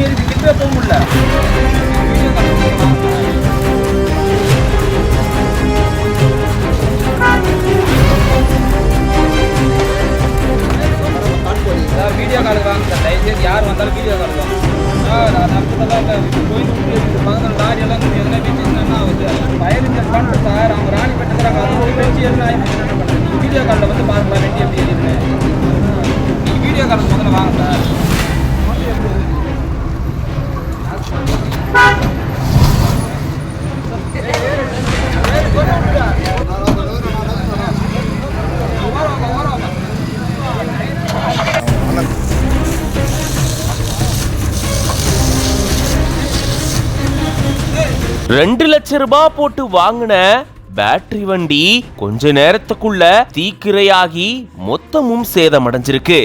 இருக்கு, கிட்ட போக முடியல. வீடியோ கால் வாங்க சார், தயவுசெய்து யார் வந்தாலும் வீடியோ கால் வாங்க. கோயில் லாரி எல்லாம் எதுனா வச்சுன்னா ஆகுது. ஃபயர் இன்ஜின் பண்ணுறது சார், அவங்க ராணிப்பேட்டுங்கிறாங்க, அது போய் வச்சு எதுனா என்ன பண்ணுறது? நீங்கள் வீடியோ காலில் வந்து பாருங்களா, வெட்டி எப்படி எழுதுன்னு. நீங்கள் வீடியோ காலில் முதல்ல வாங்க சார். $2 லட்சம் போட்டு வாங்கின பேட்டரி வண்டி கொஞ்ச நேரத்துக்குள்ள தீக்கிரையாகி மொத்தமும் சேதமடைஞ்சிருக்கு.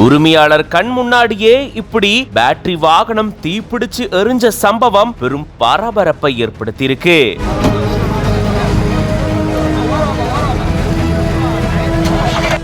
உரிமையாளர் கண் முன்னாடியே இப்படி பேட்டரி வாகனம் தீப்பிடிச்சு எரிஞ்ச சம்பவம் பெரும் பரபரப்பை ஏற்படுத்தியிருக்கு.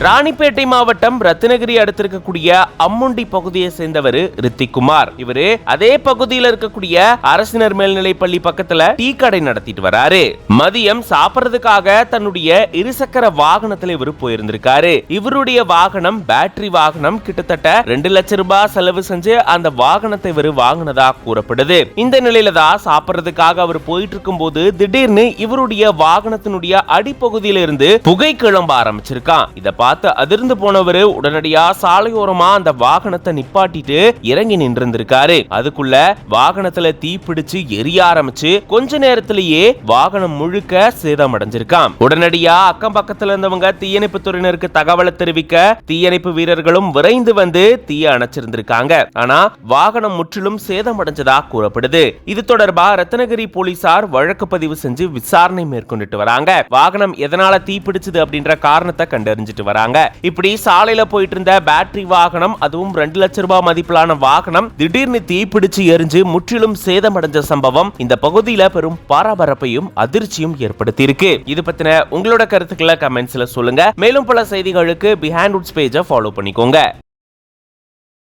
ராணிப்பேட்டை மாவட்டம் ரத்தினகிரி அடுத்திருக்கக்கூடிய அம்முண்டி பகுதியை சேர்ந்தவர் ரித்திக்குமார். இவரு அதே பகுதியில் இருக்கக்கூடிய அரசினர் மேல்நிலை பள்ளி பக்கத்துல டீ கடை நடத்திட்டு வராரு. மதியம் சாப்பிடுறதுக்காக தன்னுடைய இருசக்கர வாகனத்துல இவர் போயிருந்திருக்காரு. இவருடைய வாகனம் பேட்டரி வாகனம். கிட்டத்தட்ட $2 லட்சம் செலவு செஞ்சு அந்த வாகனத்தை இவர் வாங்கினதா கூறப்படுது. இந்த நிலையில தான் சாப்பிடுறதுக்காக அவர் போயிட்டு இருக்கும் போது திடீர்னு இவருடைய வாகனத்தினுடைய அடிப்பகுதியில இருந்து புகை கிளம்ப ஆரம்பிச்சிருக்கான். இத பார்த்து அதிர்ந்து போனவரு உடனடியா சாலையோரமா அந்த வாகனத்தை நிப்பாட்டிட்டு இறங்கி நின்றிருந்திருக்காரு. அதுக்குள்ள வாகனத்துல தீப்பிடிச்சு எரிய ஆரம்பிச்சு கொஞ்ச நேரத்திலேயே வாகனம் முழுக்க சேதமடைஞ்சிருக்கான். உடனடியா அக்கம் பக்கத்துல இருந்தவங்க தீயணைப்பு துறையினருக்கு தகவலை தெரிவிக்க தீயணைப்பு வீரர்களும் விரைந்து வந்து தீய அணைச்சிருந்திருக்காங்க. ஆனா வாகனம் முற்றிலும் சேதமடைஞ்சதா கூறப்படுது. இது தொடர்பா ரத்தினகிரி போலீசார் வழக்கு பதிவு செஞ்சு விசாரணை மேற்கொண்டுட்டு வராங்க. வாகனம் எதனால தீப்பிடிச்சது அப்படின்ற காரணத்தை கண்டறிஞ்சிட்டு வராங்க. இப்படி சாலையில போயிட்டு இருந்த பேட்டரி வாகனம், அதுவும் $2 லட்சம் மதிப்பிலான வாகனம் திடீர்னு தீப்பிடிச்சு எரிஞ்சு முற்றிலும் சேதமடைஞ்ச சம்பவம் இந்த பகுதியில பெரும் பரபரப்பையும் அதிர்ச்சியும் ஏற்படுத்தி இருக்கு. இது பத்தின உங்களோட கருத்துக்களை கமெண்ட்ஸ்ல சொல்லுங்க. மேலும் பல செய்திகளுக்கு பிஹைண்ட் வுட்ஸ் பேஜை ஃபாலோ பண்ணிக்கோங்க.